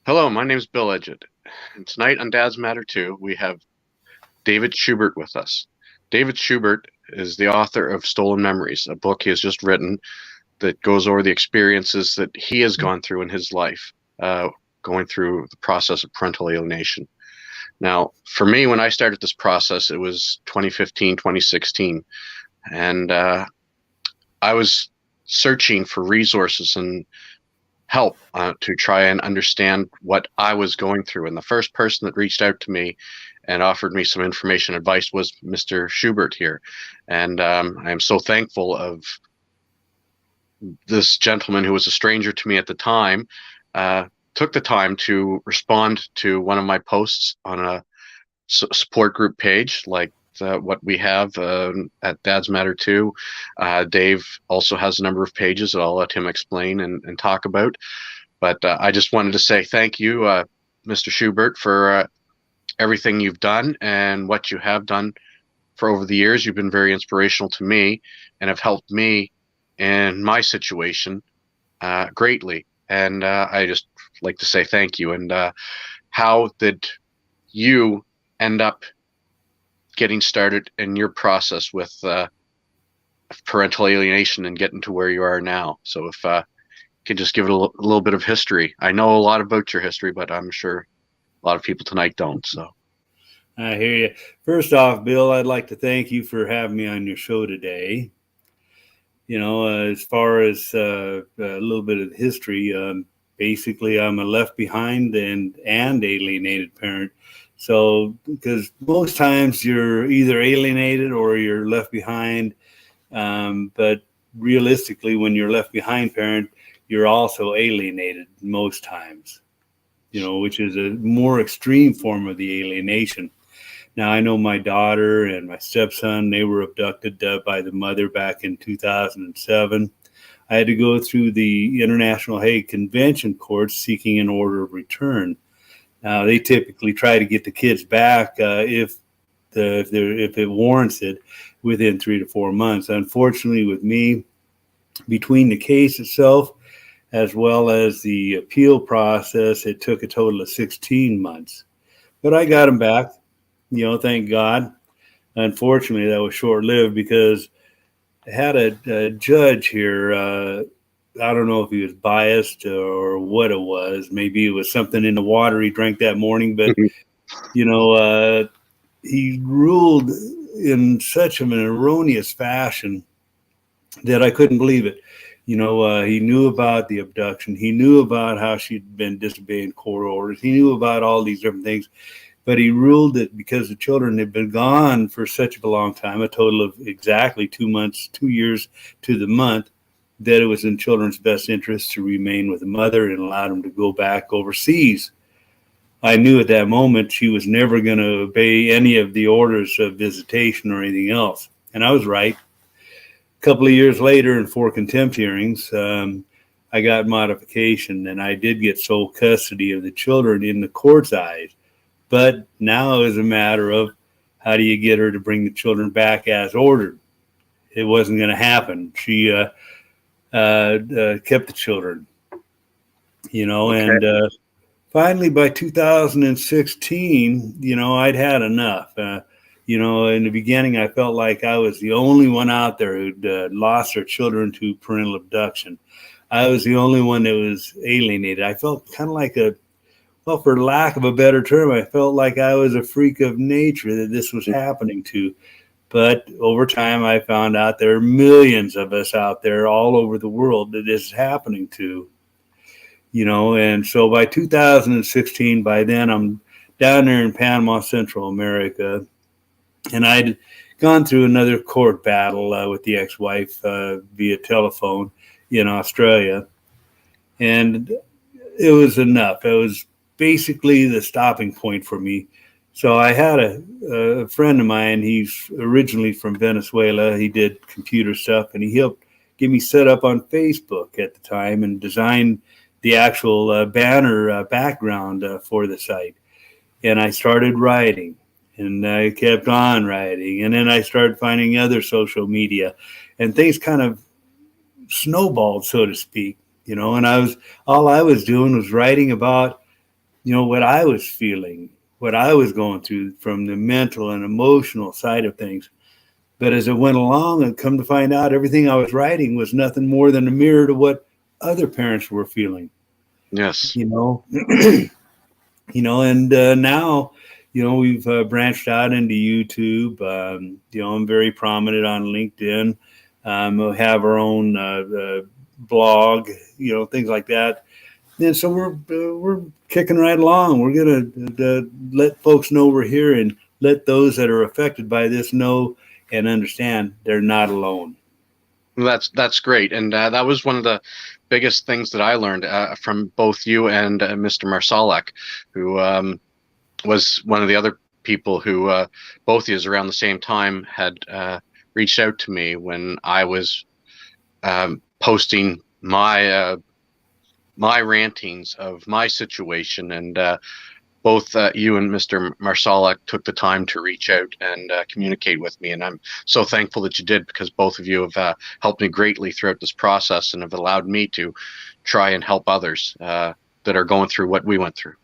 Hello, my name is Bill Edgett, and tonight on Dad's Matter 2, we have David Shubert with us. David Shubert is the author of Stolen Memories, a book he has just written that goes over the experiences that he has gone through in his life, going through the process of parental alienation. Now, for me, when I started this process, it was 2015, 2016, and I was searching for resources and help to try and understand what I was going through. And the first person that reached out to me and offered me some information advice was Mr. Shubert here. And I am so thankful of this gentleman who was a stranger to me at the time, took the time to respond to one of my posts on a support group page like what we have at Dad's Matter 2. Dave also has a number of pages that I'll let him explain and talk about. But I just wanted to say thank you, Mr. Shubert, for everything you've done and what you have done for over the years. You've been very inspirational to me and have helped me in my situation greatly. And I just like to say thank you. And how did you end up getting started in your process with parental alienation and getting to where you are now? So if you could just give it a little bit of history. I know a lot about your history, but I'm sure a lot of people tonight don't. So I hear you. First off, Bill, I'd like to thank you for having me on your show today. As far as a little bit of history, basically, I'm a left behind and alienated parent. So, because most times you're either alienated or you're left behind, but realistically, when you're left behind parent, you're also alienated most times, which is a more extreme form of the alienation. Now, I know my daughter and my stepson, they were abducted by the mother back in 2007. I had to go through the International Hague Convention courts seeking an order of return. Now, they typically try to get the kids back if it warrants it within 3 to 4 months. Unfortunately, with me, between the case itself as well as the appeal process, it took a total of 16 months. But I got them back, thank God. Unfortunately, that was short-lived because I had a judge here. I don't know if he was biased or what it was. Maybe it was something in the water he drank that morning. But, he ruled in such an erroneous fashion that I couldn't believe it. He knew about the abduction. He knew about how she'd been disobeying court orders. He knew about all these different things. But he ruled that because the children had been gone for such a long time, a total of exactly 2 months, 2 years to the month, that it was in children's best interest to remain with the mother and allow them to go back overseas. I knew at that moment she was never going to obey any of the orders of visitation or anything else. And I was right. A couple of years later, in 4 contempt hearings, I got modification, and I did get sole custody of the children in the court's eyes. But now it was a matter of how do you get her to bring the children back as ordered? It wasn't going to happen. She kept the children, okay. and finally by 2016, I'd had enough. In the beginning, I felt like I was the only one out there who'd lost their children to parental abduction. I was the only one that was alienated. I felt kind of like well, for lack of a better term, I felt like I was a freak of nature that this was happening to. But over time, I found out there are millions of us out there all over the world that this is happening to. And so by 2016, by then I'm down there in Panama, Central America, and I'd gone through another court battle with the ex-wife via telephone in Australia. And it was enough. It was basically the stopping point for me. So I had a friend of mine. He's originally from Venezuela. He did computer stuff, and he helped get me set up on Facebook at the time and design the actual banner background for the site. And I started writing, and I kept on writing. And then I started finding other social media, and things kind of snowballed, so to speak. And all I was doing was writing about, what I was feeling, what I was going through from the mental and emotional side of things. But as it went along, and come to find out, everything I was writing was nothing more than a mirror to what other parents were feeling. Yes. And now, we've branched out into YouTube. I'm very prominent on LinkedIn. We'll have our own blog, things like that. And so we're kicking right along. We're gonna let folks know we're here, and let those that are affected by this know and understand they're not alone. That's great, and that was one of the biggest things that I learned from both you and Mr. Marsalek, who was one of the other people who both of you around the same time had reached out to me when I was posting my rantings of my situation, and both you and Mr. Marsalek took the time to reach out and communicate with me, and I'm so thankful that you did, because both of you have helped me greatly throughout this process and have allowed me to try and help others that are going through what we went through.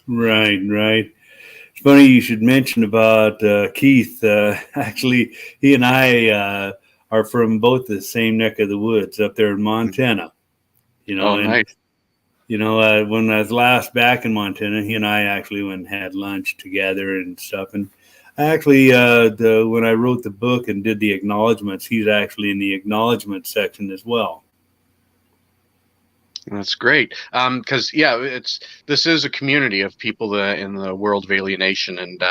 Right. It's funny you should mention about Keith. Actually, he and I are from both the same neck of the woods up there in Montana. Oh, And nice. when I was last back in Montana, he and I actually went and had lunch together and stuff. And actually, when I wrote the book and did the acknowledgments, he's actually in the acknowledgement section as well. That's great. Because this is a community of people in the world of alienation, and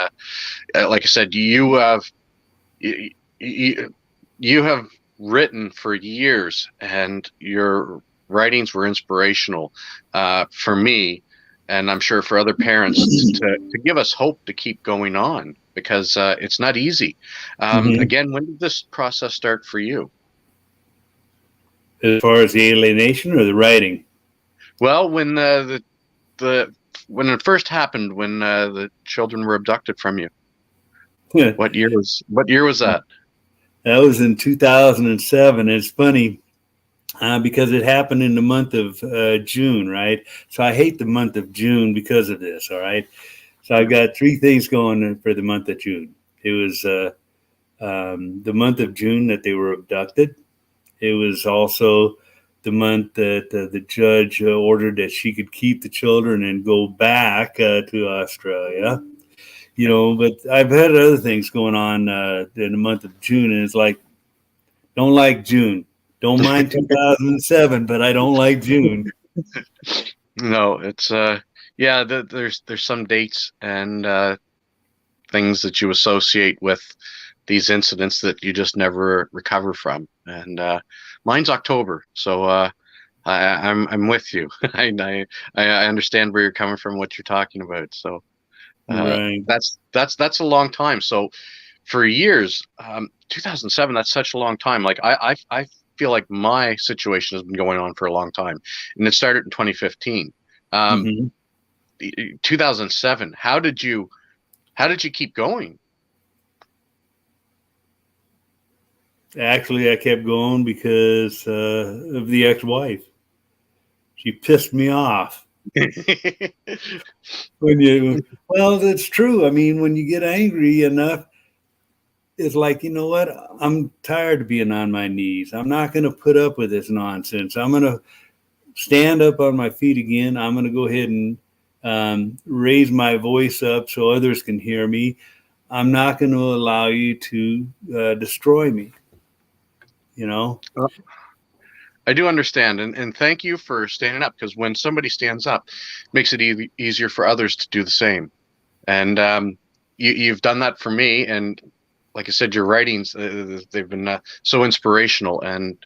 like I said, you have written for years, and your writings were inspirational for me, and I'm sure for other parents to give us hope to keep going on, because it's not easy. Again, when did this process start for you? As far as the alienation or the writing? Well, when when it first happened, when the children were abducted from you. What year was that? That was in 2007. It's funny because it happened in the month of June, right? So I hate the month of June because of this, all right? So I've got three things going for the month of June. It was the month of June that they were abducted. It was also the month that the judge ordered that she could keep the children and go back to Australia. But I've had other things going on in the month of June, and it's like, don't like June. Don't mind 2007, but I don't like June. No, it's there's some dates and things that you associate with these incidents that you just never recover from. And mine's October, so I'm with you. I understand where you're coming from, what you're talking about. So Right. that's a long time. So for years, 2007, that's such a long time. Like I feel like my situation has been going on for a long time, and it started in 2015. 2007. How did you keep going? Actually, I kept going because of the ex-wife. She pissed me off. Well, that's true. I mean, when you get angry enough, it's like, you know what? I'm tired of being on my knees. I'm not going to put up with this nonsense. I'm going to stand up on my feet again. I'm going to go ahead and raise my voice up so others can hear me. I'm not going to allow you to destroy me. I do understand, and thank you for standing up, because when somebody stands up, it makes it easier for others to do the same. And you've done that for me, and like I said, your writings, they've been so inspirational, and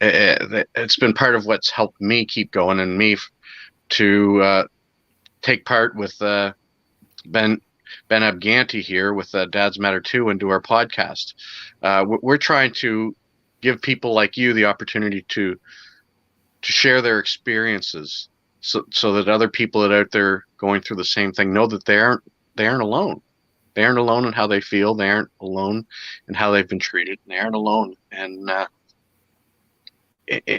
it's been part of what's helped me keep going, and me to take part with Ben Abganti here with Dad's Matter 2 and do our podcast. We're trying to give people like you the opportunity to share their experiences, so that other people that are out there going through the same thing know that they aren't alone. They aren't alone in how they feel. They aren't alone in how they've been treated. They aren't alone, and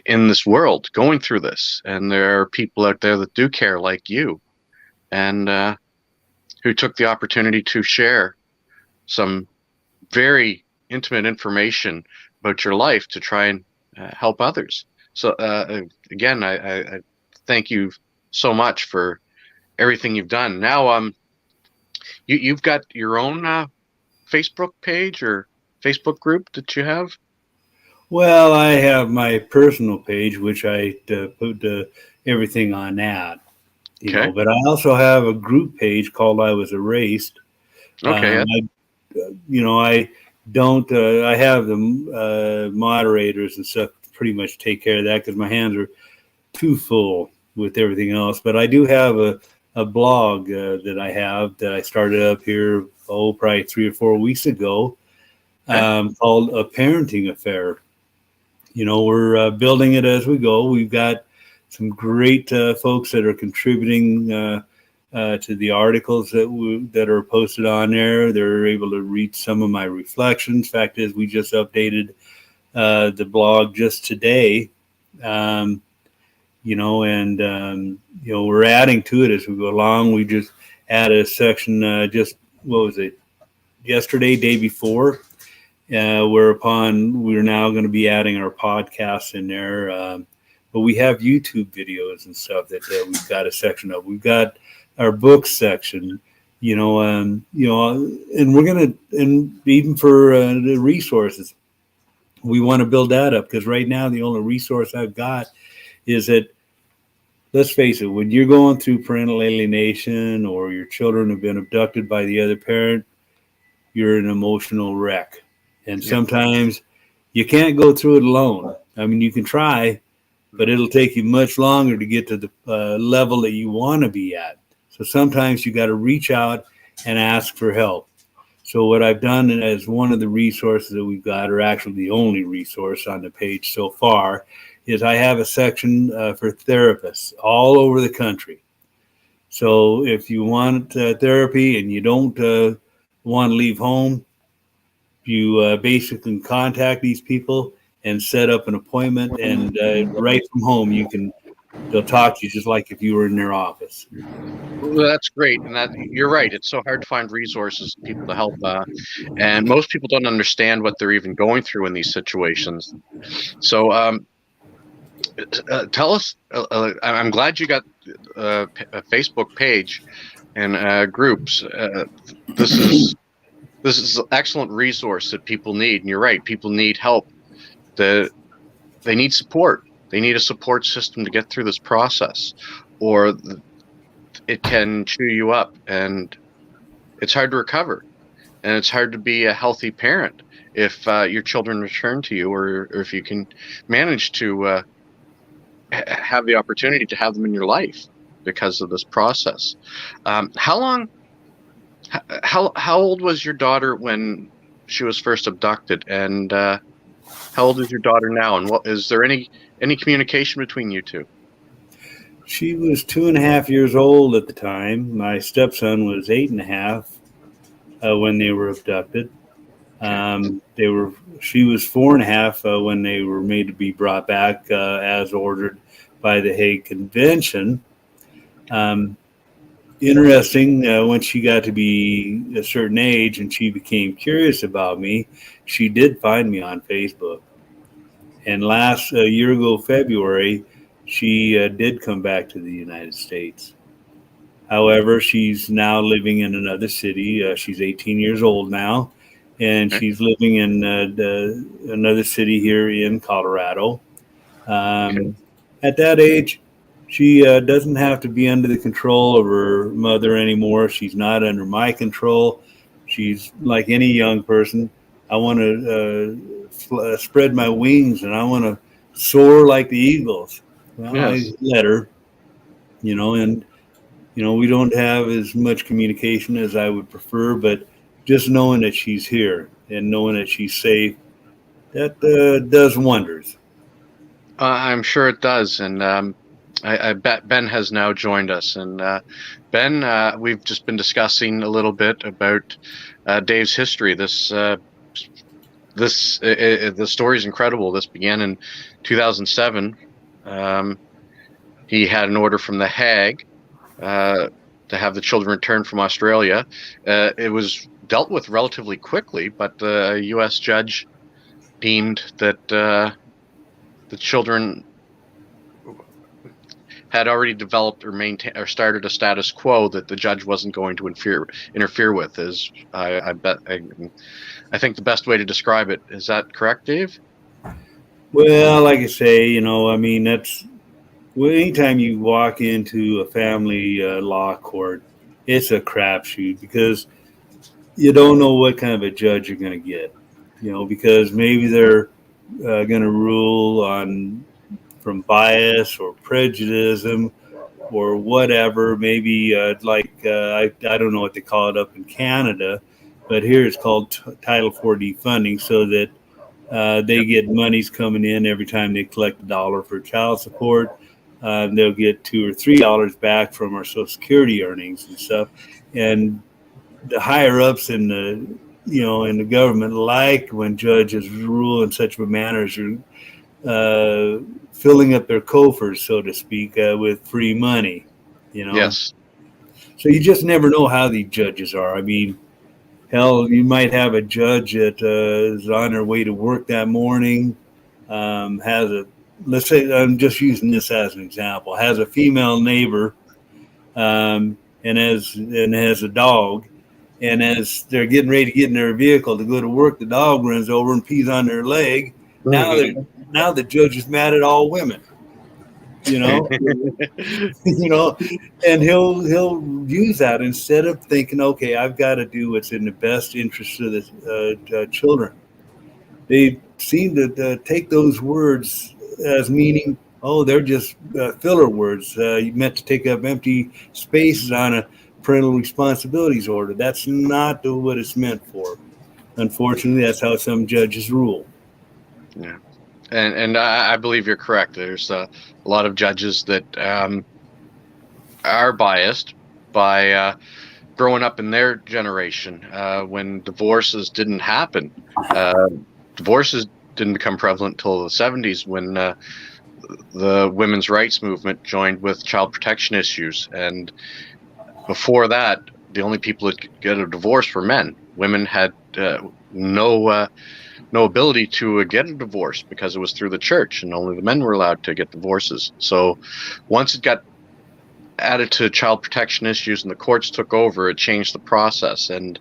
in this world going through this, and there are people out there that do care, like you, and who took the opportunity to share some very intimate information about your life to try and help others. So again, I thank you so much for everything you've done. Now, you've got your own Facebook page or Facebook group that you have? Well, I have my personal page, which I put everything on that, Okay. but I also have a group page called I Was Erased. Okay. I don't, I have the moderators and stuff to pretty much take care of that because my hands are too full with everything else. But I do have a blog that I started up here, probably 3 or 4 weeks ago, Okay. called A Parenting Affair. We're building it as we go. We've got some great folks that are contributing to the articles that are posted on there. They're able to read some of my reflections. Fact is, we just updated the blog just today. We're adding to it as we go along. We just added a section just, what was it, yesterday, day before, whereupon we're now going to be adding our podcasts in there. But we have YouTube videos and stuff that we've got a section of. We've got our books section, and we're going to, and even for the resources, we want to build that up because right now the only resource I've got is that, let's face it, when you're going through parental alienation or your children have been abducted by the other parent, you're an emotional wreck. And Yeah. sometimes you can't go through it alone. I mean, you can try, but it'll take you much longer to get to the level that you want to be at. So sometimes you got to reach out and ask for help. So what I've done as one of the resources that we've got, or actually the only resource on the page so far, is I have a section for therapists all over the country. So if you want therapy and you don't want to leave home, you basically contact these people and set up an appointment, and right from home they'll talk to you just like if you were in their office. Well, that's great, and that you're right. It's so hard to find resources, people to help, and most people don't understand what they're even going through in these situations. So, tell us. I'm glad you got a Facebook page and groups. This is an excellent resource that people need, and you're right. People need help. They need support. They need a support system to get through this process, or it can chew you up, and it's hard to recover, and it's hard to be a healthy parent if your children return to you, or if you can manage to have the opportunity to have them in your life because of this process. How long? How old was your daughter when she was first abducted, and how old is your daughter now? And what is there any communication between you two? She was 2.5 years old at the time. My stepson was 8.5 when they were abducted. She was 4.5 when they were made to be brought back as ordered by the Hague Convention. Interesting, when she got to be a certain age and she became curious about me, she did find me on Facebook. And last year ago, February, she did come back to the United States. However, she's now living in another city. She's 18 years old now, and Okay. she's living in another city here in Colorado. Okay. At that age, she doesn't have to be under the control of her mother anymore. She's not under my control. She's like any young person. I want to spread my wings and I want to soar like the eagles. Well, I Yes. let her, and we don't have as much communication as I would prefer, but just knowing that she's here and knowing that she's safe, that does wonders. I'm sure it does, and I bet Ben has now joined us. And Ben, we've just been discussing a little bit about Dave's history. This the story is incredible. This began in 2007. Um, he had an order from the Hague uh, to have the children returned from Australia. It was dealt with relatively quickly, but the U.S. judge deemed that the children had already developed or maintained or started a status quo that the judge wasn't going to interfere with. Is I think the best way to describe it. Is that correct, Dave? Well, like I say, I mean, that's well, anytime you walk into a family law court, it's a crapshoot because you don't know what kind of a judge you're going to get. Because maybe they're going to rule on from bias or prejudice or whatever. Maybe I don't know what they call it up in Canada, but here it's called Title 4D funding, so that they Yep. get monies coming in every time they collect a dollar for child support. They'll get $2 or $3 back from our Social Security earnings and stuff. And the higher ups in the government like when judges rule in such a manner as you're filling up their coffers, so to speak, with free money. You know, Yes. so you just never know how these judges are. I mean, hell, you might have a judge that is on their way to work that morning, has a, let's say, I'm just using this as an example, has a female neighbor, and has a dog. And as they're getting ready to get in their vehicle to go to work, the dog runs over and pees on their leg. Now they're now the judge is mad at all women. You know, you know, and he'll use that instead of thinking, okay, I've got to do what's in the best interest of the children. They seem to take those words as meaning, oh, they're just filler words. You meant to take up empty spaces on a parental responsibilities order. That's not what it's meant for. Unfortunately, that's how some judges rule. Yeah. And I believe you're correct. There's a lot of judges that are biased by growing up in their generation when divorces didn't happen. Uh, Divorces didn't become prevalent until the 70s when the women's rights movement joined with child protection issues. And before that, the only people that could get a divorce were men. Women had no ability to get a divorce because it was through the church, and only the men were allowed to get divorces. So once it got added to child protection issues and the courts took over, it changed the process. And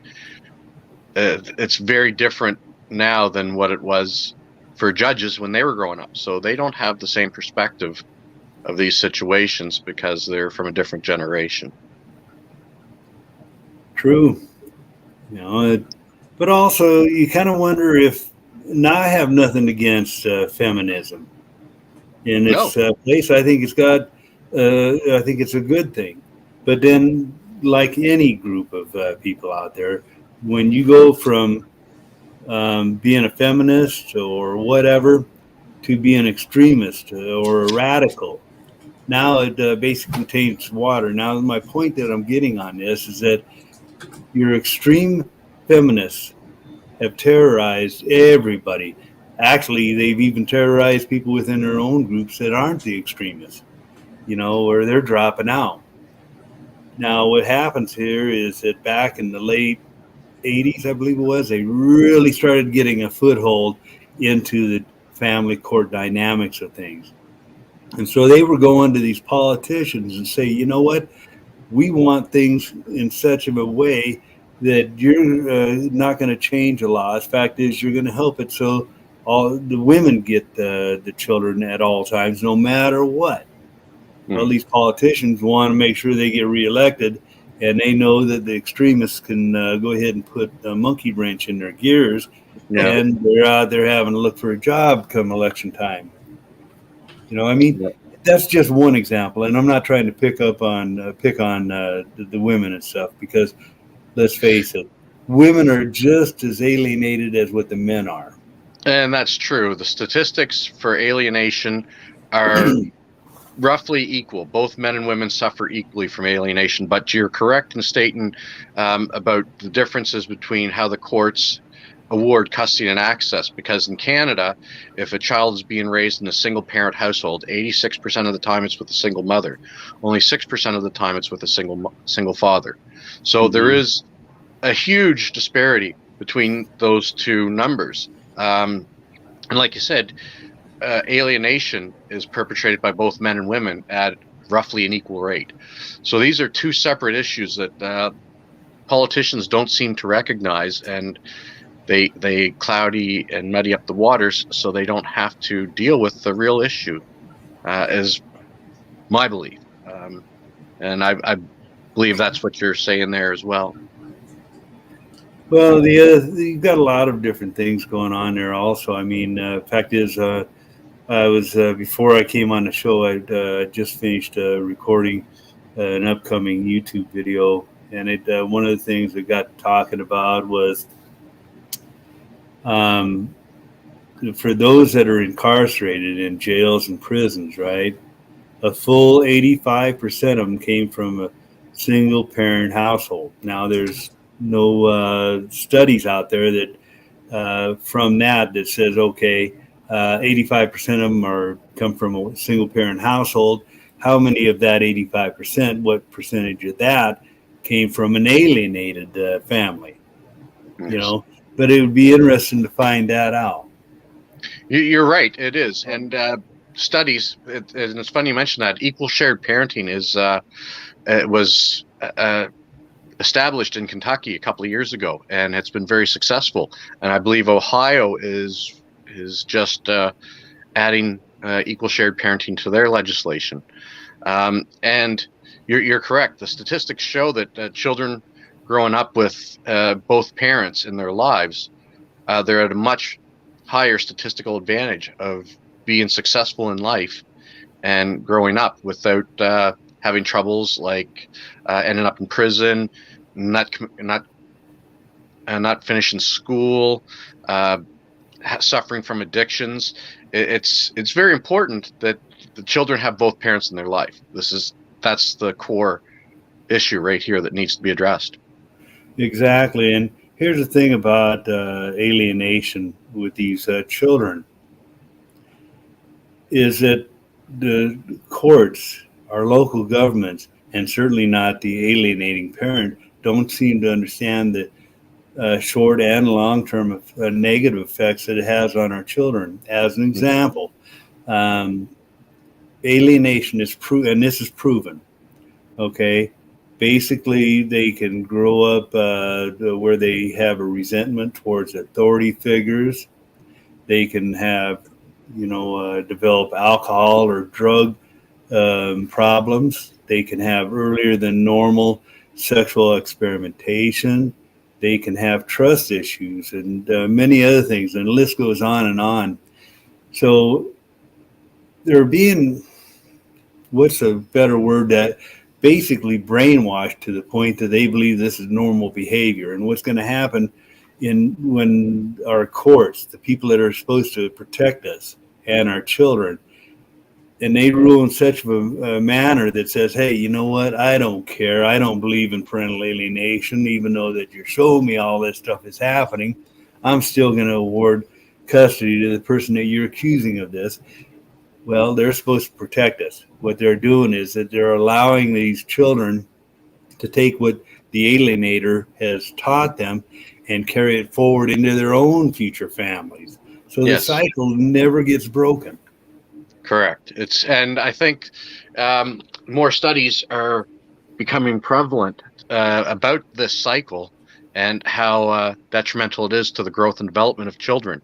it's very different now than what it was for judges when they were growing up. So they don't have the same perspective of these situations because they're from a different generation. True. But also you kind of wonder if, now I have nothing against feminism in No. its place. I think it's a good thing. But then, like any group of people out there, when you go from being a feminist or whatever to be an extremist or a radical, now it basically taints water. Now, my point that I'm getting on this is that your extreme feminists have terrorized everybody. Actually, they've even terrorized people within their own groups that aren't the extremists, or they're dropping out. Now, what happens here is that back in the late 80s, I believe it was, they really started getting a foothold into the family court dynamics of things. And so they were going to these politicians and say, you know what, we want things in such of a way that you're not going to change the laws. Fact is, you're going to help it so all the women get the children at all times, no matter what. Well, Mm. these politicians want to make sure they get reelected, and they know that the extremists can go ahead and put a monkey wrench in their gears, Yeah. and they're out there having to look for a job come election time. I mean, Yeah. that's just one example, and I'm not trying to pick on the women and stuff, because let's face it, women are just as alienated as what the men are. And that's true. The statistics for alienation are roughly equal. Both men and women suffer equally from alienation, but you're correct in stating about the differences between how the courts award custody and access, because in Canada, if a child is being raised in a single parent household, 86% of the time it's with a single mother. Only 6% of the time it's with a single father. So there Hmm. is a huge disparity between those two numbers. And like you said, alienation is perpetrated by both men and women at roughly an equal rate. So these are two separate issues that politicians don't seem to recognize, and they cloudy and muddy up the waters so they don't have to deal with the real issue, is my belief. And I believe that's what you're saying there as well. Well, you've got a lot of different things going on there. Also, I mean, fact is, I was before I came on the show, I just finished recording an upcoming YouTube video, and it one of the things we got talking about was um, for those that are incarcerated in jails and prisons, right? A full 85% of them came from a single parent household. Now, there's no studies out there that from that says, okay, 85% of them are come from a single parent household. How many of that 85%, what percentage of that came from an alienated family? You Yes. know, but it would be interesting to find that out. You're right, it is. And studies, and it's funny you mentioned that, equal shared parenting is it was established in Kentucky a couple of years ago, and it's been very successful. And I believe Ohio is just adding equal shared parenting to their legislation. And you're correct. The statistics show that children growing up with both parents in their lives, they're at a much higher statistical advantage of being successful in life and growing up without having troubles like ending up in prison, not not finishing school, uh, suffering from addictions. It's very important that the children have both parents in their life. That's the core issue right here that needs to be addressed. Exactly. And here's the thing about alienation with these children is that the courts, our local governments, and certainly not the alienating parent, don't seem to understand the short and long term negative effects that it has on our children. As an example, um, alienation is proven, and this is proven. Okay, basically, they can grow up where they have a resentment towards authority figures. They can have, develop alcohol or drug problems. They can have earlier than normal sexual experimentation. They can have trust issues and many other things, and the list goes on and on. So they're being, what's a better word, that basically brainwashed to the point that they believe this is normal behavior. And what's going to happen in when our courts, the people that are supposed to protect us and our children, and they rule in such a manner that says, hey, you know what, I don't care, I don't believe in parental alienation, even though that you're showing me all this stuff is happening, I'm still going to award custody to the person that you're accusing of this. Well, they're supposed to protect us. What they're doing is that they're allowing these children to take what the alienator has taught them and carry it forward into their own future families. So the Yes, cycle never gets broken. correct. And I think more studies are becoming prevalent about this cycle and how detrimental it is to the growth and development of children.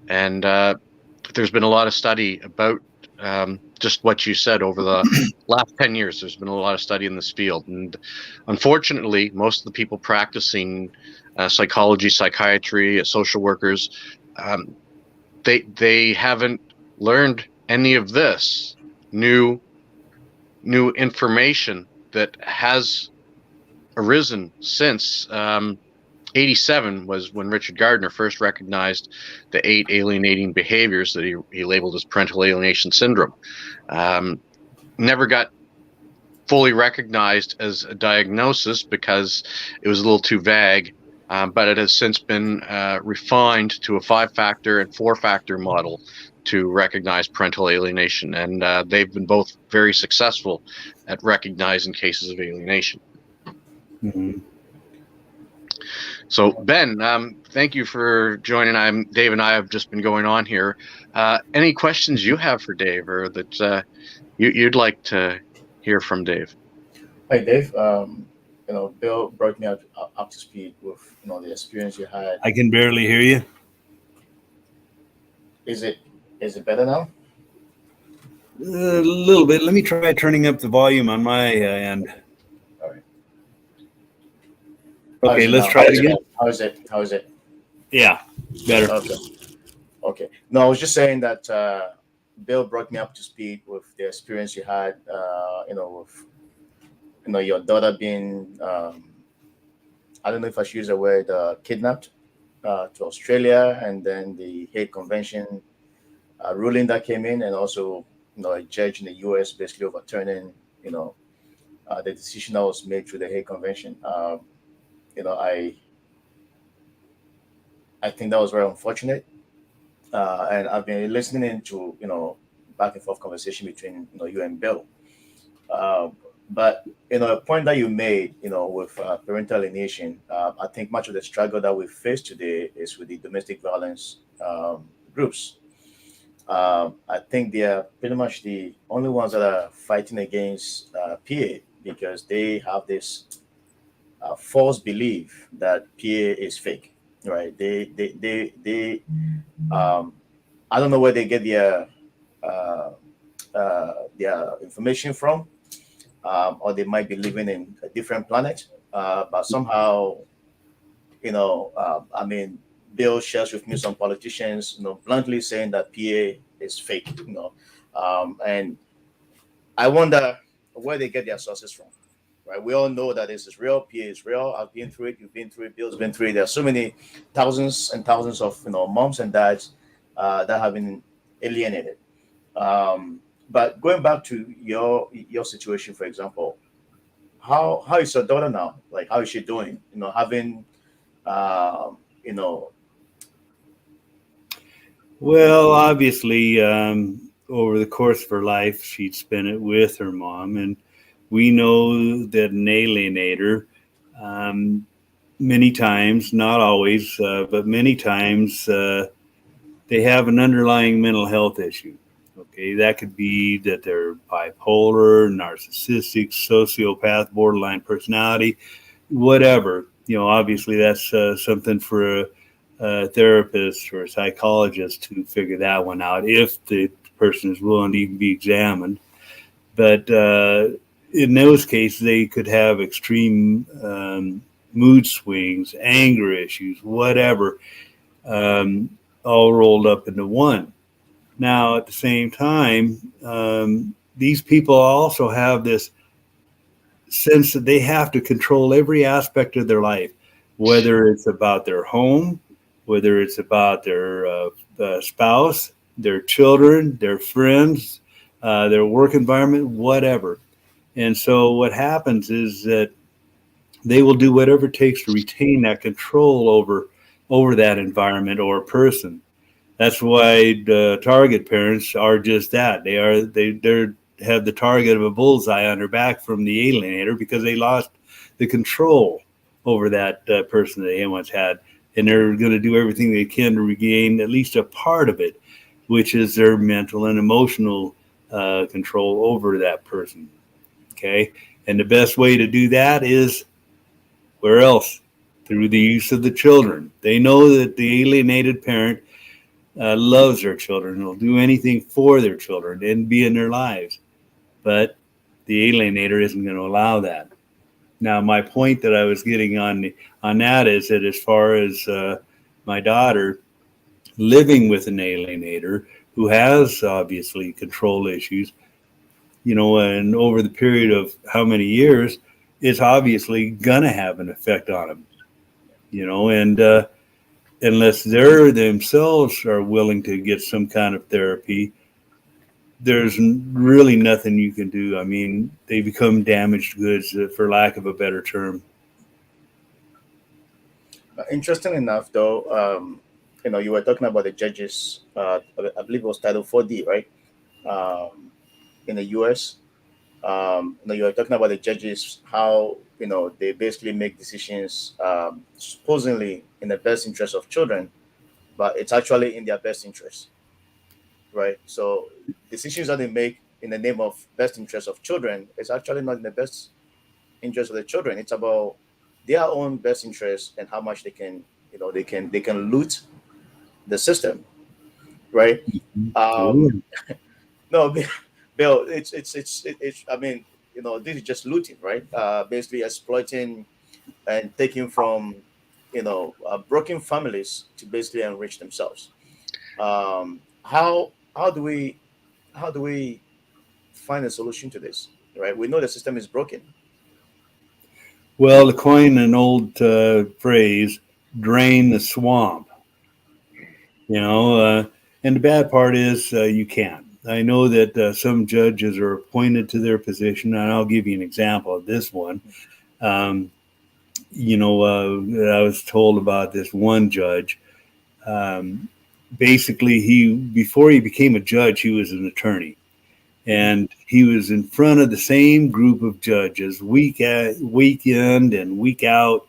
And there's been a lot of study about just what you said over the last 10 years. There's been a lot of study in this field. And unfortunately, most of the people practicing psychology, psychiatry, social workers, um, they haven't learned any of this new new information that has arisen since 87 was when Richard Gardner first recognized the 8 alienating behaviors that he labeled as parental alienation syndrome. Um, Never got fully recognized as a diagnosis because it was a little too vague. but it has since been refined to a 5-factor and 4-factor model to recognize parental alienation. And they've been both very successful at recognizing cases of alienation. Mm-hmm. So, Ben, thank you for joining. Dave and I have just been going on here. Any questions you have for Dave, or that you'd like to hear from Dave? Hi, Dave. Bill brought me up to speed with the experience you had. I can barely hear you. Is it better now? A little bit. Let me try turning up the volume on my end. All right. Okay, let's try it again. How is it? How is it? Yeah, better. Okay. Okay. No, I was just saying that Bill brought me up to speed with the experience you had. With your daughter being I don't know if I should use the word kidnapped to Australia, and then the Hague Convention ruling that came in, and also a judge in the U.S. basically overturning the decision that was made through the Hague Convention. I think that was very unfortunate, and I've been listening to back and forth conversation between you and Bill. But a point that you made, with parental alienation, I think much of the struggle that we face today is with the domestic violence groups. I think they are pretty much the only ones that are fighting against PA, because they have this false belief that PA is fake, right? They I don't know where they get their information from, or they might be living in a different planet. But somehow, I mean, Bill shares with me some politicians, bluntly saying that PA is fake, and I wonder where they get their sources from. Right? We all know that this is real. PA is real. I've been through it. You've been through it. Bill's been through it. There are so many thousands and thousands of moms and dads that have been alienated. But going back to your situation, for example, how is your daughter now? Like, how is she doing? Having you know Well, obviously, over the course of her life, she'd spent it with her mom, and we know that an alienator, many times, not always, but many times, they have an underlying mental health issue. Okay, that could be that they're bipolar, narcissistic, sociopath, borderline personality, whatever. Obviously that's something for a therapist or a psychologist to figure that one out if the person is willing to even be examined. But in those cases, they could have extreme mood swings, anger issues, whatever, all rolled up into one. Now, at the same time, these people also have this sense that they have to control every aspect of their life, whether it's about their home, whether it's about their spouse, their children, their friends, their work environment, whatever. And so what happens is that they will do whatever it takes to retain that control over that environment or person. That's why the target parents are just that. They're have the target of a bullseye on their back from the alienator because they lost the control over that person that they once had, and they're going to do everything they can to regain at least a part of it, which is their mental and emotional control over that person. Okay, and the best way to do that is where else? Through the use of the children. They know that the alienated parent loves their children, will do anything for their children and be in their lives. But the alienator isn't going to allow that. Now, my point that I was getting on that is that as far as my daughter living with an alienator who has obviously control issues, and over the period of how many years, it's obviously going to have an effect on them, and unless they're themselves are willing to get some kind of therapy, there's really nothing you can do. I mean, they become damaged goods, for lack of a better term. Interesting enough, though, you were talking about the judges. I believe it was Title 4D, right? Um, in the U.S. You were talking about the judges, how they basically make decisions supposedly in the best interest of children, but it's actually in their best interest, right? So decisions that they make in the name of best interest of children is actually not in the best interest of the children. It's about their own best interest and how much they can, they can loot the system, right? Um, Ooh. no, Bill, it's. I mean, this is just looting, right? Basically exploiting and taking from, broken families to basically enrich themselves. How do we find a solution to this? Right? We know the system is broken. Well, to coin an old phrase, drain the swamp. You know, and the bad part is you can't. I know that some judges are appointed to their position, and I'll give you an example of this one. Um, I was told about this one judge. Um, Basically, he before he became a judge, he was an attorney, and he was in front of the same group of judges week in and week out,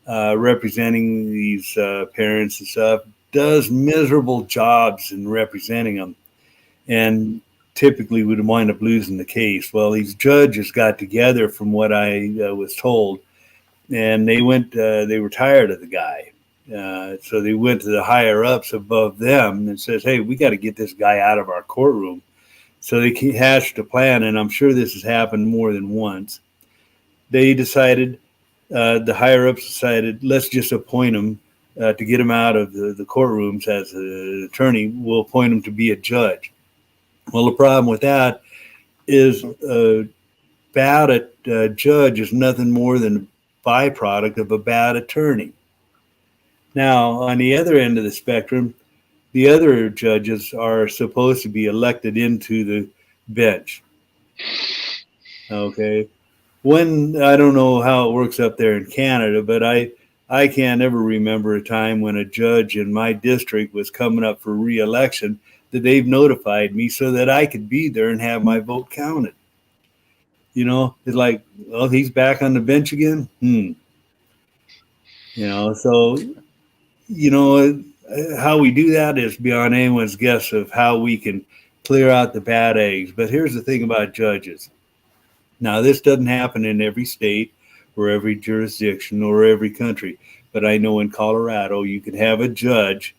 representing these parents and stuff. Does miserable jobs in representing them, and typically would wind up losing the case. Well, these judges got together, from what I was told, and they went. They were tired of the guy, so they went to the higher ups above them and says, "Hey, we got to get this guy out of our courtroom." So they hashed a plan, and I'm sure this has happened more than once. They decided, the higher ups decided, let's just appoint him to get him out of the courtrooms as an attorney. We'll appoint him to be a judge. Well, the problem with that is a bad judge is nothing more than a byproduct of a bad attorney. Now, on the other end of the spectrum, the other judges are supposed to be elected into the bench. Okay. When I don't know how it works up there in Canada, but I can't ever remember a time when a judge in my district was coming up for re-election that they've notified me so that I could be there and have my vote counted. It's like, well, he's back on the bench again. So how we do that is beyond anyone's guess of how we can clear out the bad eggs. But here's the thing about judges. Now, this doesn't happen in every state or every jurisdiction or every country, but I know in Colorado you can have a judge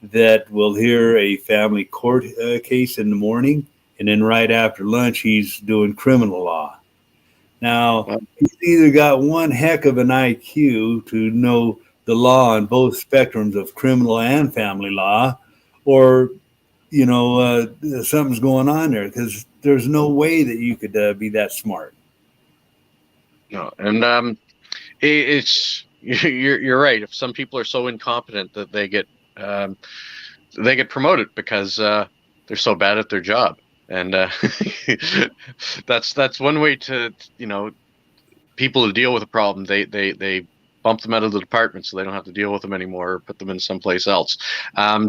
that will hear a family court case in the morning, and then right after lunch he's doing criminal law. Now, he's either got one heck of an IQ to know the law on both spectrums of criminal and family law, or something's going on there, because there's no way that you could be that smart. No, and it's you're right. If some people are so incompetent that they get promoted because they're so bad at their job, and that's one way to people to deal with a problem. They bump them out of the department so they don't have to deal with them anymore, or put them in someplace else.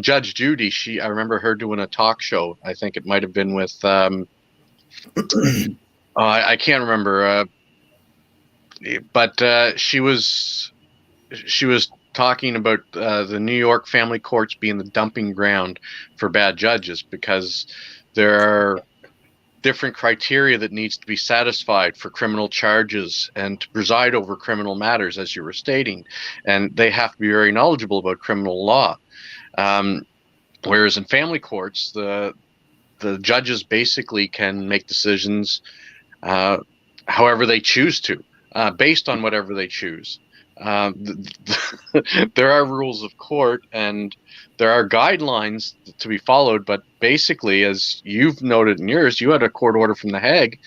Judge Judy, I remember her doing a talk show. I think it might have been with I can't remember, but she was talking about the New York family courts being the dumping ground for bad judges, because there are different criteria that needs to be satisfied for criminal charges and to preside over criminal matters, as you were stating, and they have to be very knowledgeable about criminal law. Um, Whereas in family courts, the judges basically can make decisions uh, however they choose to, based on whatever they choose. Uh, there are rules of court and there are guidelines to be followed, but basically, as you've noted in yours, you had a court order from The Hague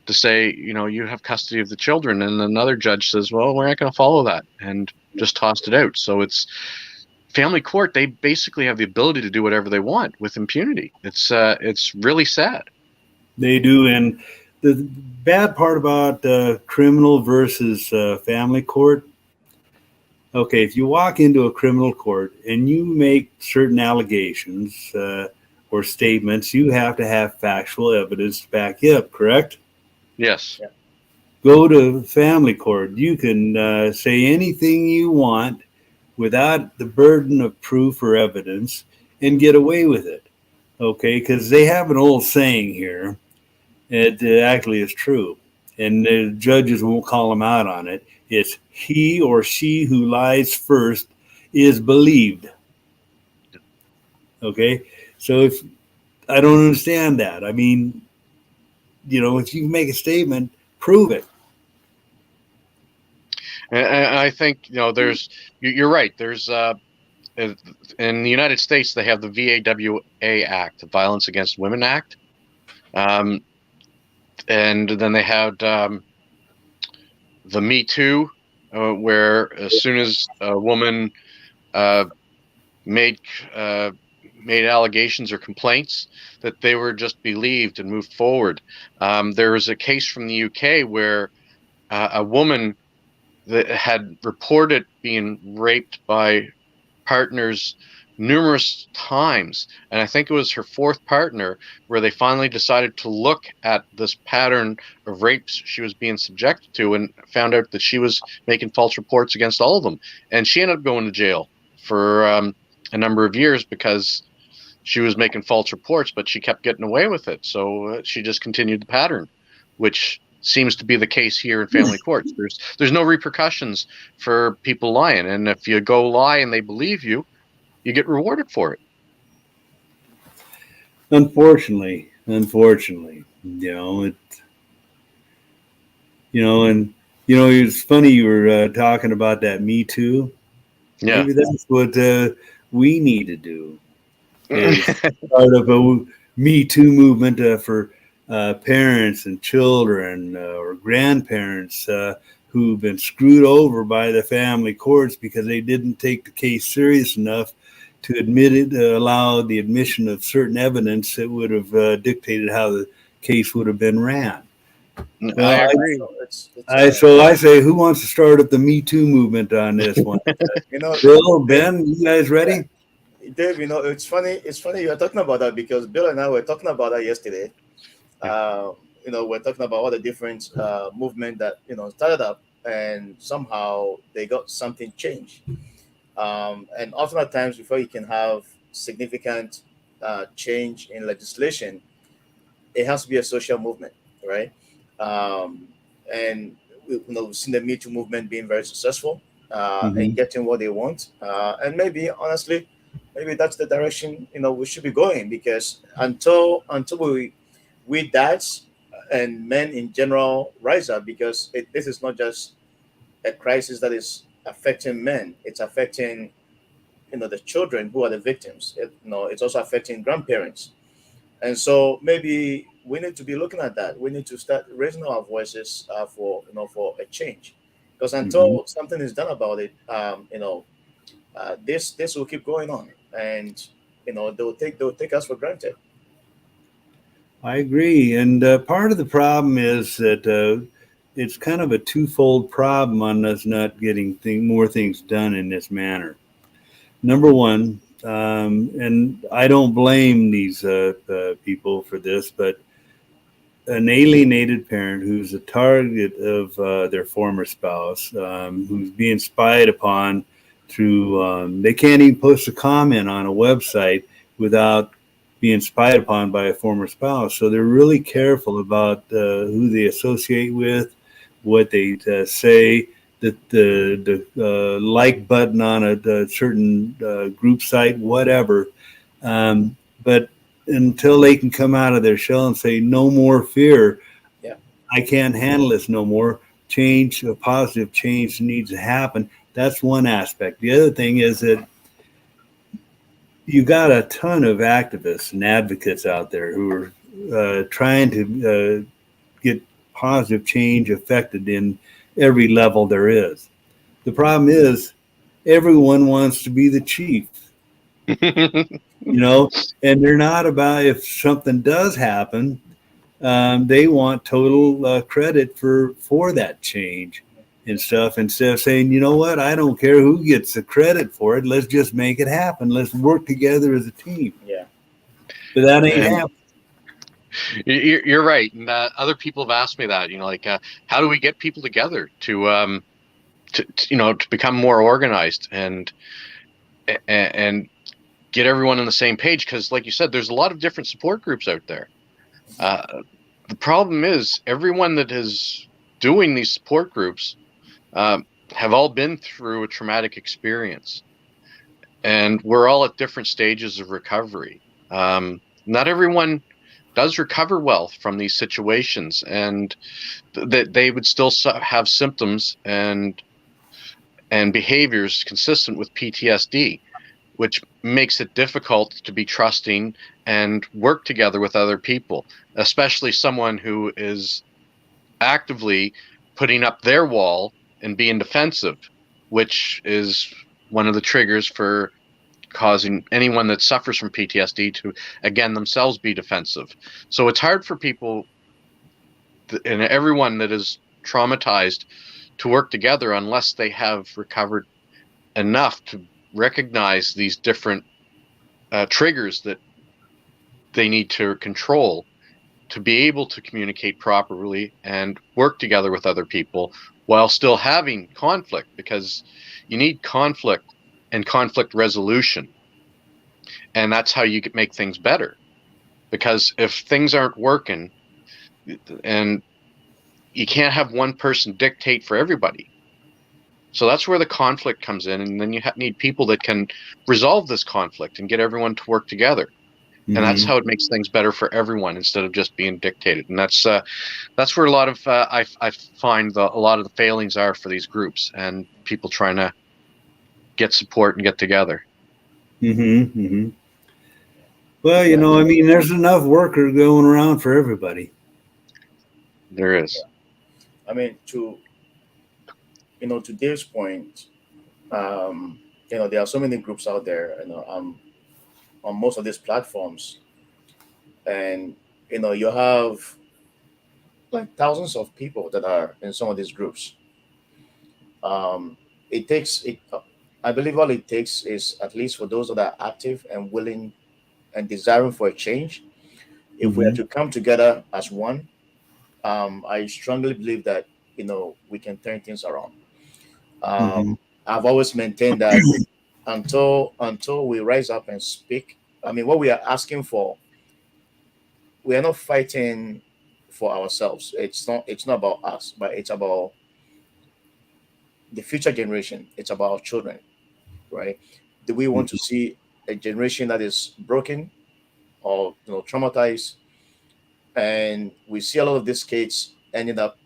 to say, you have custody of the children, and another judge says, well, we're not going to follow that, and just tossed it out. So it's family court. They basically have the ability to do whatever they want with impunity. It's really sad. They do, and the bad part about criminal versus family court, Okay, if you walk into a criminal court and you make certain allegations or statements, you have to have factual evidence to back you up, correct? Yes. Yeah. Go to family court. You can say anything you want without the burden of proof or evidence and get away with it. Okay, because they have an old saying here. It actually is true, and the judges won't call them out on it. It's he or she who lies first is believed. Okay, so if I don't understand that, I mean, if you make a statement, prove it. And I think, you're right. There's in the United States, they have the VAWA Act, the Violence Against Women Act. Um, and then they had the Me Too, where as soon as a woman uh, made uh, made allegations or complaints, that they were just believed and moved forward. There was a case from the UK where a woman that had reported being raped by partners numerous times, and I think it was her fourth partner, where they finally decided to look at this pattern of rapes she was being subjected to, and found out that she was making false reports against all of them, and she ended up going to jail for a number of years because she was making false reports, but she kept getting away with it. So she just continued the pattern, which seems to be the case here in family courts. There's no repercussions for people lying, and if you go lie and they believe you, you get rewarded for it. Unfortunately, and it's funny you were talking about that Me Too. Yeah. Maybe that's what we need to do is start up a Me Too movement for parents and children or grandparents who've been screwed over by the family courts because they didn't take the case serious enough to admit it, allow the admission of certain evidence that would have dictated how the case would have been ran. I Well, agree. So it's I say, who wants to start up the Me Too movement on this one? you know, Bill, Dave, Ben, you guys yeah, ready? Dave, it's funny. It's funny you are talking about that because Bill and I were talking about that yesterday. Yeah. We're talking about all the different movement that started up, and somehow they got something changed. And often at times, before you can have significant change in legislation, it has to be a social movement, right? Um, and we've seen the Me Too movement being very successful and Mm-hmm. getting what they want. And maybe, honestly, maybe that's the direction we should be going because until we dads and men in general rise up, because this is not just a crisis that is affecting men; it's affecting the children who are the victims. It's also affecting grandparents, and so maybe we need to be looking at that. We need to start raising our voices for a change, because Mm-hmm. until something is done about it, this will keep going on, and they'll take us for granted. I agree. And part of the problem is that it's kind of a twofold problem on us not getting more things done in this manner. Number one, and I don't blame these people for this, but an alienated parent who's a target of their former spouse, who's being spied upon through, they can't even post a comment on a website without being spied upon by a former spouse. So they're really careful about who they associate with, what they say, the like button on a certain group site, whatever. But until they can come out of their shell and say, no more fear, Yeah. I can't handle this no more. Change, a positive change needs to happen. That's one aspect. The other thing is that you got a ton of activists and advocates out there who are trying to get positive change affected in every level there is. The problem is everyone wants to be the chief, you know, and they're not about if something does happen, they want total credit for that change. and stuff, instead of saying, you know what, I don't care who gets the credit for it. Let's just make it happen. Let's work together as a team. Yeah. But that ain't And happening. you're right. And other people have asked me that, like, how do we get people together to become more organized and get everyone on the same page? Because, like you said, there's a lot of different support groups out there. The problem is everyone that is doing these support groups have all been through a traumatic experience, and we're all at different stages of recovery. Not everyone does recover well from these situations, and that they would still have symptoms and behaviors consistent with PTSD, which makes it difficult to be trusting and work together with other people, especially someone who is actively putting up their wall and being defensive, which is one of the triggers for causing anyone that suffers from PTSD to, again, themselves be defensive. So it's hard for people and everyone that is traumatized to work together unless they have recovered enough to recognize these different triggers that they need to control to be able to communicate properly and work together with other people while still having conflict, because you need conflict and conflict resolution. And that's how you can make things better. Because if things aren't working, and you can't have one person dictate for everybody. So that's where the conflict comes in. And then you need people that can resolve this conflict and get everyone to work together. And that's how it makes things better for everyone instead of just being dictated. And that's where a lot of I find a lot of the failings are for these groups and people trying to get support and get together. Mm-hmm. Mm-hmm. Well, Exactly. I mean, there's enough worker going around for everybody. There is. I mean, to Dave's point, there are so many groups out there, on most of these platforms, and you have like thousands of people that are in some of these groups. Um, it takes it. I believe all it takes is, at least for those that are active and willing and desiring for a change, if we are Mm-hmm. to come together as one, I strongly believe that we can turn things around. Mm-hmm. I've always maintained that until we rise up and speak. I mean, what we are asking for, we are not fighting for ourselves. It's not about us, but it's about the future generation. It's about our children, right? Do we want to see a generation that is broken or traumatized? And we see a lot of these kids ending up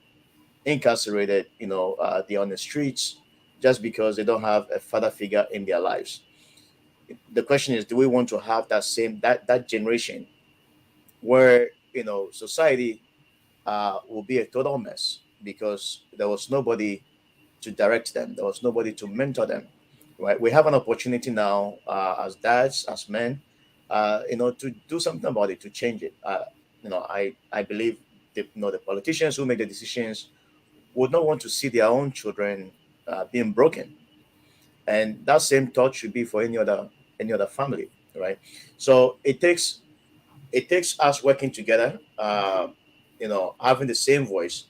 incarcerated. They're on the streets just because they don't have a father figure in their lives. The question is, do we want to have that generation where society will be a total mess because there was nobody to direct them, there was nobody to mentor them, right? We have an opportunity now, as dads, as men, to do something about it, to change it. I believe the politicians who make the decisions would not want to see their own children being broken, and that same thought should be for any other family, right? So it takes us working together, having the same voice.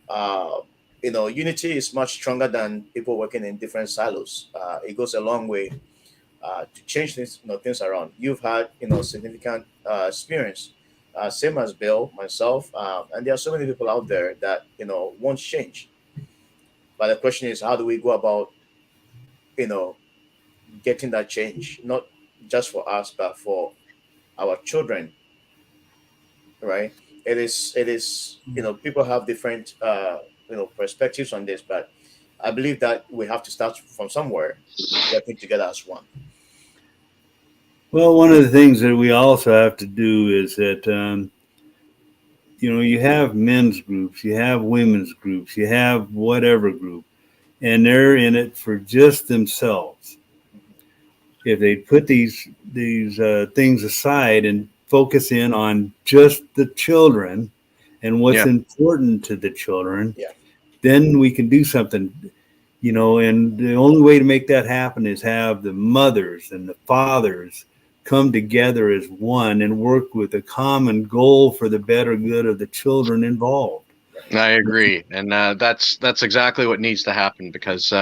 uh, Unity is much stronger than people working in different silos. It goes a long way to change things around. You've had significant experience, same as Bill, myself, and there are so many people out there that want change. But the question is, how do we go about you know getting that change, not just for us, but for our children, right? It is people have different perspectives on this, but I believe that we have to start from somewhere, working together as one. Well, one of the things that we also have to do is that, you have men's groups, you have women's groups, you have whatever group, and they're in it for just themselves. If they put these things aside and focus in on just the children and what's Yeah. important to the children, Yeah. then we can do something, and the only way to make that happen is have the mothers and the fathers come together as one and work with a common goal for the better good of the children involved. I agree, and that's exactly what needs to happen, because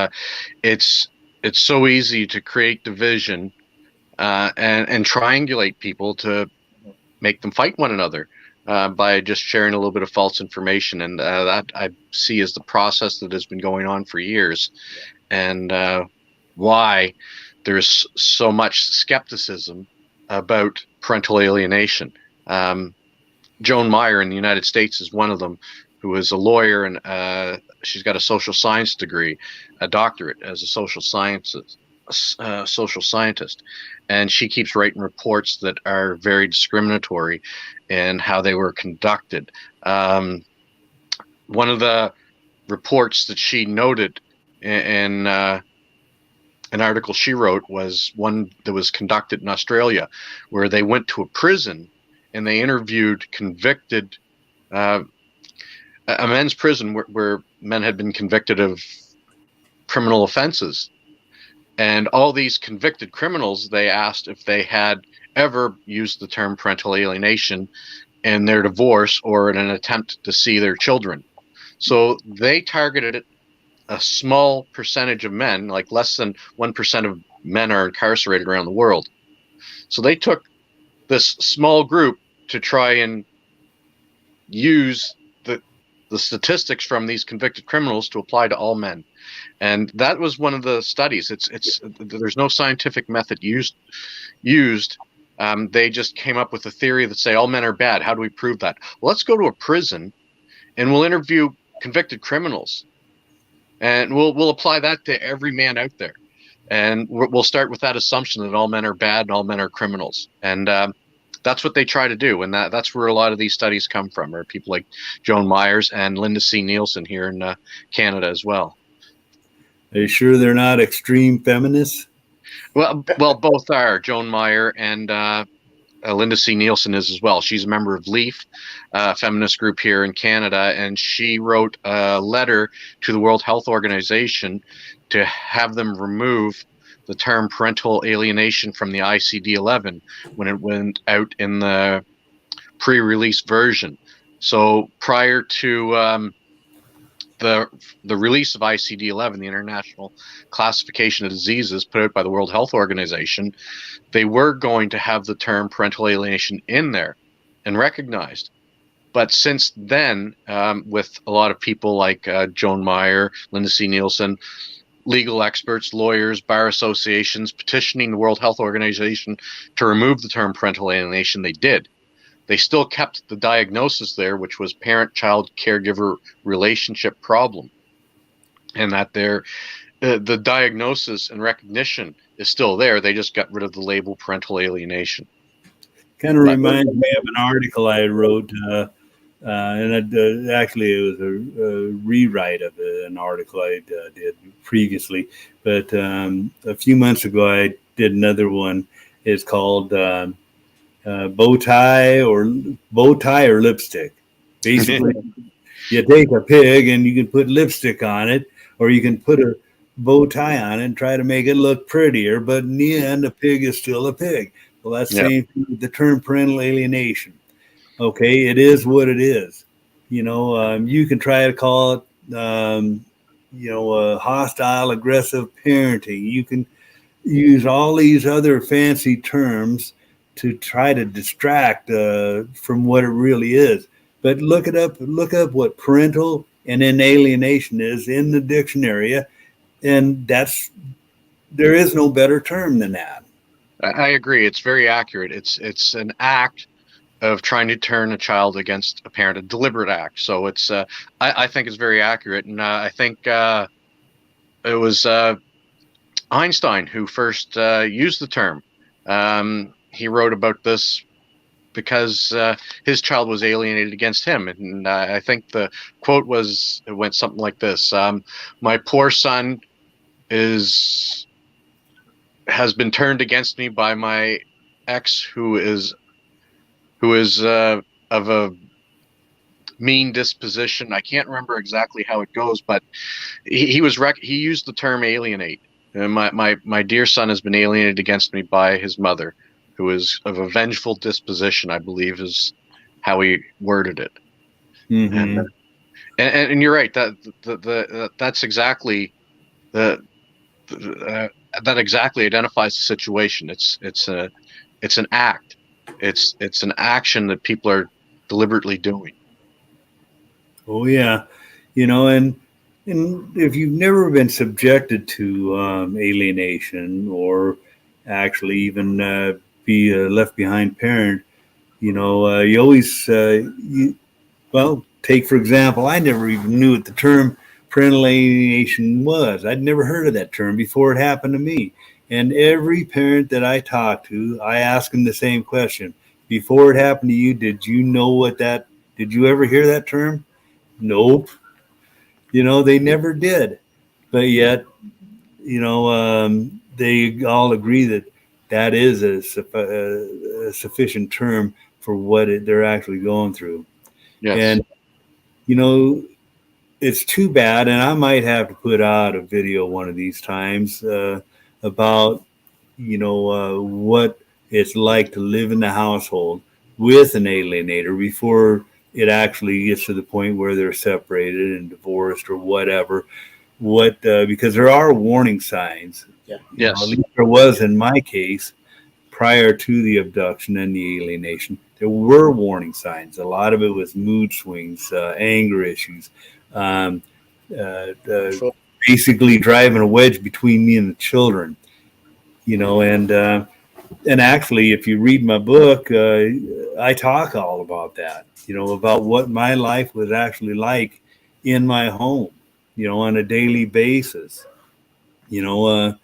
it's so easy to create division and triangulate people to make them fight one another by just sharing a little bit of false information, and that I see as the process that has been going on for years, and why there's so much skepticism about parental alienation. Joan Meyer in the United States is one of them, who is a lawyer, and she's got a social science degree, a doctorate as a social scientist, and she keeps writing reports that are very discriminatory in how they were conducted. One of the reports that she noted in an article she wrote was one that was conducted in Australia, where they went to a prison and they interviewed convicted a men's prison where men had been convicted of criminal offenses. And all these convicted criminals, they asked if they had ever used the term parental alienation in their divorce or in an attempt to see their children. So they targeted a small percentage of men, like less than 1% of men are incarcerated around the world. So they took this small group to try and use the statistics from these convicted criminals to apply to all men. And that was one of the studies. There's no scientific method used. They just came up with a theory that say all men are bad. How do we prove that? Well, let's go to a prison and we'll interview convicted criminals, and we'll apply that to every man out there. And we'll start with that assumption that all men are bad and all men are criminals. And that's what they try to do, and that's where a lot of these studies come from, are people like Joan Myers and Linda C. Nielsen here in Canada as well. Are you sure they're not extreme feminists? Well, both are. Joan Meyer and Linda C. Nielsen is as well. She's a member of LEAF, a feminist group here in Canada, and she wrote a letter to the World Health Organization to have them remove the term parental alienation from the ICD-11 when it went out in the pre-release version. So prior to the release of ICD-11, the International Classification of Diseases put out by the World Health Organization, they were going to have the term parental alienation in there and recognized. But since then, with a lot of people like Joan Meyer, Linda C. Nielsen, legal experts, lawyers, bar associations petitioning the World Health Organization to remove the term parental alienation, they did. They still kept the diagnosis there, which was parent-child caregiver relationship problem, and that the diagnosis and recognition is still there. They just got rid of the label parental alienation. Kind of reminds me of an article I wrote, and actually it was a rewrite of an article I did previously. But a few months ago, I did another one. It's called bow tie or lipstick. Basically, you take a pig and you can put lipstick on it, or you can put a bow tie on it and try to make it look prettier. But in the end, a pig is still a pig. Well, that's the same thing with the term parental alienation. Okay, it is what it is. You can try to call it, hostile, aggressive parenting. You can use all these other fancy terms to try to distract from what it really is. But look up what parental and then alienation is in the dictionary, and there is no better term than that. I agree. It's very accurate. It's an act of trying to turn a child against a parent, a deliberate act. So it's I think it's very accurate, and I think it was Einstein who first used the term. He wrote about this because his child was alienated against him, and I think the quote went something like this: "My poor son has been turned against me by my ex, who is of mean disposition. I can't remember exactly how it goes, but he used the term alienate. And my dear son has been alienated against me by his mother, who is of a vengeful disposition, I believe is how he worded it. And Mm-hmm. and you're right, that's exactly the, the that exactly identifies the situation. It's an act. It's an action that people are deliberately doing. Oh yeah, and if you've never been subjected to alienation or actually even be a left behind parent, you always well, take for example, I never even knew what the term parental alienation was. I'd never heard of that term before it happened to me. And every parent that I talk to, I ask them the same question. Before it happened to you, did you know did you ever hear that term? Nope. They never did. But yet, they all agree that that is a sufficient term for what they're actually going through. Yes. And, you know, it's too bad, and I might have to put out a video one of these times about what it's like to live in the household with an alienator before it actually gets to the point where they're separated and divorced or whatever. What Because there are warning signs. Yeah. At Yes. least there was in my case prior to the abduction and the alienation. There were warning signs. A lot of it was mood swings, anger issues, um, uh, uh, True. basically driving a wedge between me and the children. And actually, if you read my book, I talk all about that. About what my life was actually like in my home. On a daily basis. You know, uh,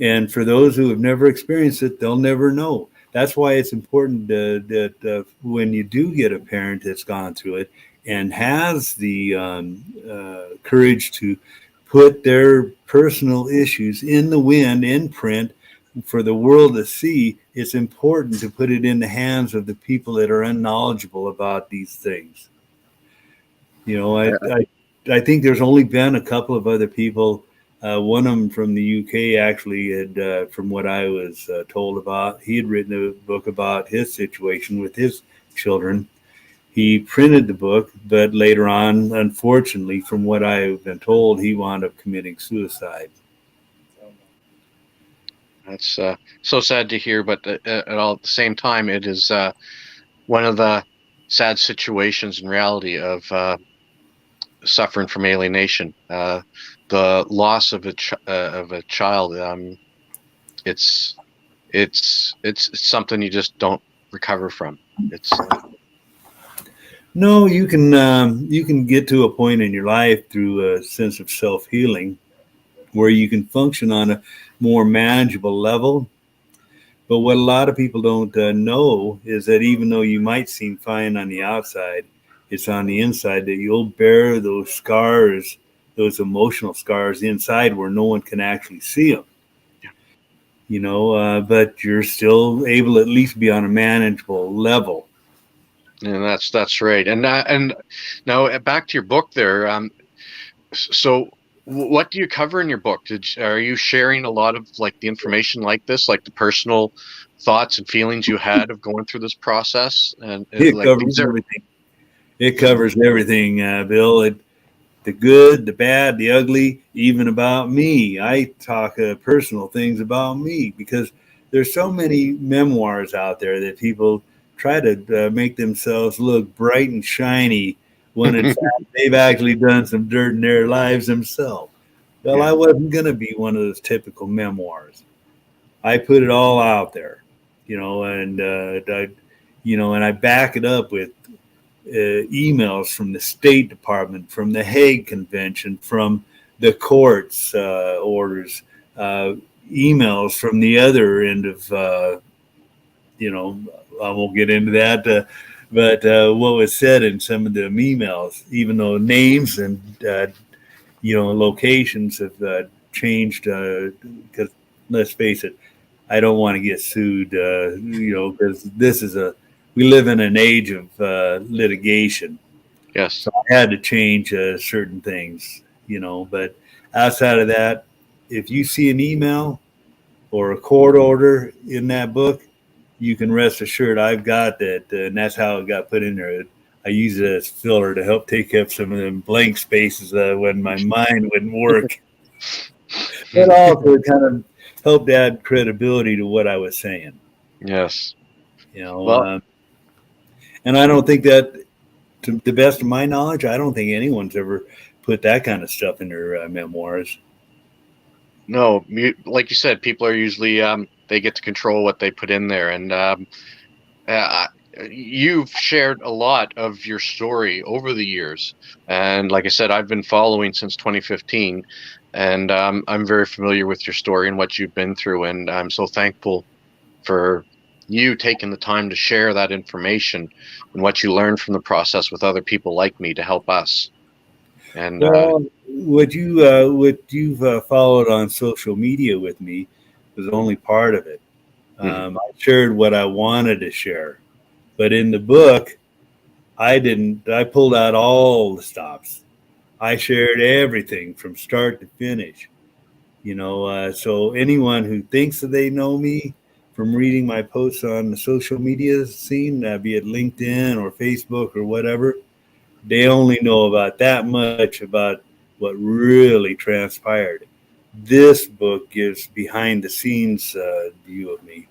and for those who have never experienced it, they'll never know. That's why it's important that when you do get a parent that's gone through it and has the courage to put their personal issues in the wind, in print, for the world to see, it's important to put it in the hands of the people that are unknowledgeable about these things. You know, I, Uh, I, I think there's only been a couple of other people. One of them from the UK actually had, from what I was told about, he had written a book about his situation with his children. He printed the book, but later on, unfortunately, from what I've been told, he wound up committing suicide. that's so sad to hear, but at the same time, it is one of the sad situations in reality of suffering from alienation. The loss of a child. It's it's something you just don't recover from. It's No, you can get to a point in your life through a sense of self healing where you can function on a more manageable level. But what a lot of people don't know is that even though you might seem fine on the outside, it's on the inside that you'll bear those scars, those emotional scars inside where no one can actually see them. But you're still able to at least be on a manageable level. and that's right. And now back to your book there. So what do you cover in your book? Are you sharing a lot of like the information like this, like the personal thoughts and feelings you had of going through this process? And It like covers these are everything. It covers everything, Bill. The good, the bad, the ugly, even about me. I talk personal things about me because there's so many memoirs out there that people try to make themselves look bright and shiny when in fact they've actually done some dirt in their lives themselves. Well, yeah. I wasn't going to be one of those typical memoirs. I put it all out there, and I back it up with emails from the State Department, from the Hague Convention, from the courts orders, uh, emails from the other end of, you know, I won't get into that, but what was said in some of the emails, even though names and, locations have changed, because let's face it, I don't want to get sued, because we live in an age of litigation. Yes. So I had to change certain things, but outside of that, if you see an email or a court order in that book, you can rest assured I've got that, and that's how it got put in there. I use it as filler to help take up some of them blank spaces when my mind wouldn't work. But also kind of helped add credibility to what I was saying. Yes. You know, Well, and I don't think that, to the best of my knowledge, I don't think anyone's ever put that kind of stuff in their memoirs. no, like you said, people are usually they get to control what they put in there, and uh, you've shared a lot of your story over the years. And like I said, I've been following since 2015, and I'm very familiar with your story and what you've been through, and I'm so thankful for you taking the time to share that information and what you learned from the process with other people like me to help us. And Well, what you've followed on social media with me was only part of it. mhm. I shared what I wanted to share, but in the book, I didn't. I pulled out all the stops. I shared everything from start to finish. So anyone who thinks that they know me from reading my posts on the social media scene, be it LinkedIn or Facebook or whatever, they only know about that much about what really transpired. This book gives behind the scenes view of me.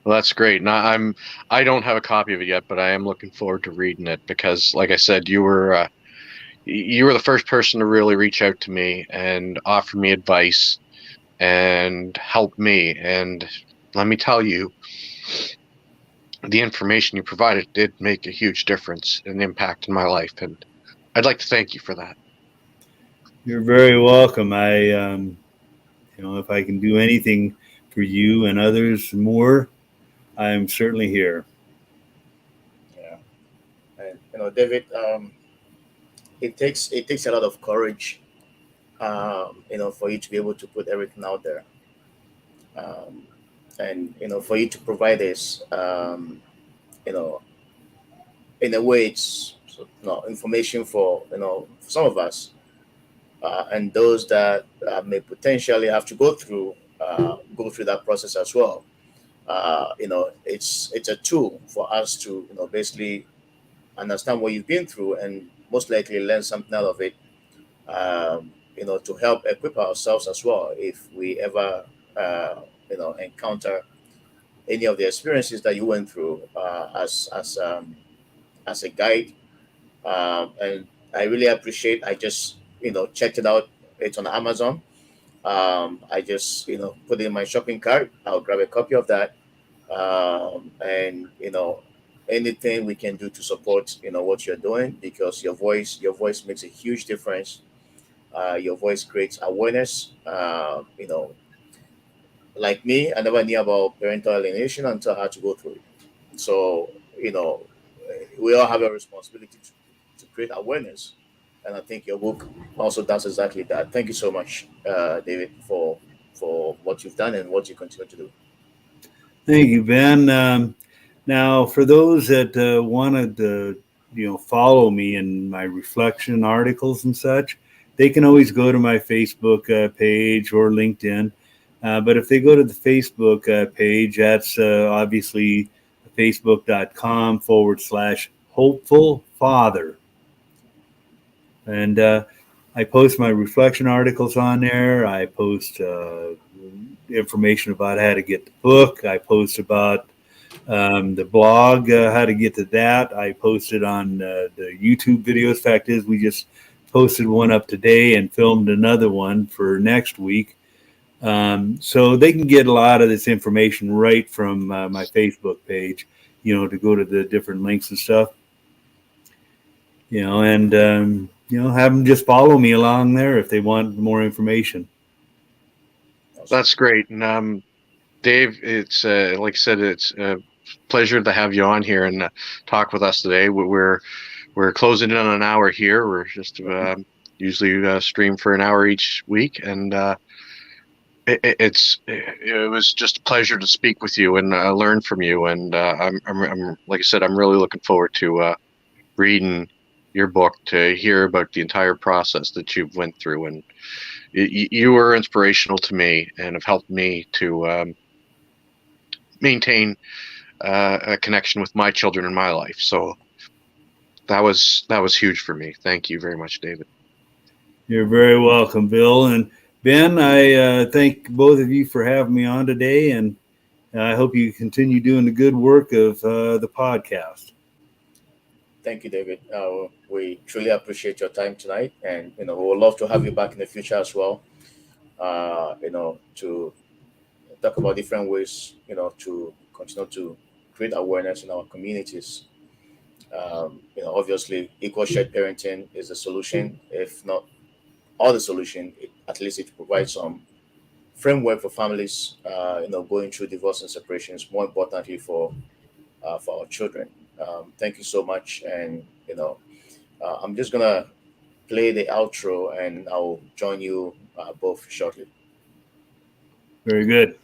Well, that's great. And I don't have a copy of it yet, but I am looking forward to reading it because, like I said, you were the first person to really reach out to me and offer me advice and help me. And let me tell you, the information you provided did make a huge difference and impact in my life. And I'd like to thank you for that. You're very welcome. If I can do anything for you and others more, I'm certainly here. Yeah, and David, it takes a lot of courage, for you to be able to put everything out there, um, and for you to provide this, you know, in a way, it's information for for some of us, and those that may potentially have to go through that process as well. It's a tool for us to basically understand what you've been through and most likely learn something out of it. To help equip ourselves as well if we ever encounter any of the experiences that you went through as a guide. And I really appreciate. I just checked it out. It's on Amazon. I just put it in my shopping cart. I'll grab a copy of that, and anything we can do to support what you're doing, because your voice makes a huge difference. Your voice creates awareness. Like me, I never knew about parental alienation until I had to go through it. So we all have a responsibility to create awareness, and I think your book also does exactly that. Thank you so much, David, for what you've done and what you continue to do. Thank you, Ben. Now, for those that wanted to, follow me in my reflection articles and such, they can always go to my Facebook page or LinkedIn. But if they go to the Facebook page, that's obviously facebook.com/hopeful father. And I post my reflection articles on there. I post information about how to get the book. I post about the blog, how to get to that. I posted on the YouTube videos. Fact is, we just posted one up today and filmed another one for next week. So they can get a lot of this information right from my Facebook page, to go to the different links and stuff, and have them just follow me along there if they want more information. Awesome. That's great. And Dave, it's like I said, it's a pleasure to have you on here and talk with us today. We're closing in on an hour here. We're just usually stream for an hour each week, and it was just a pleasure to speak with you and learn from you. And I'm like I said, I'm really looking forward to reading your book to hear about the entire process that you've went through, and you were inspirational to me and have helped me to maintain a connection with my children in my life. So that was huge for me. Thank you very much, David. You're very welcome, Bill. And Ben, I thank both of you for having me on today, and I hope you continue doing the good work of the podcast. Thank you, David. We truly appreciate your time tonight, and we would love to have you back in the future as well. To talk about different ways, to continue to create awareness in our communities. Obviously, equal shared parenting is the solution, if not all the solution. At least it provides some framework for families, going through divorce and separations. More importantly, for our children. Thank you so much, and I'm just gonna play the outro, and I'll join you both shortly. Very good.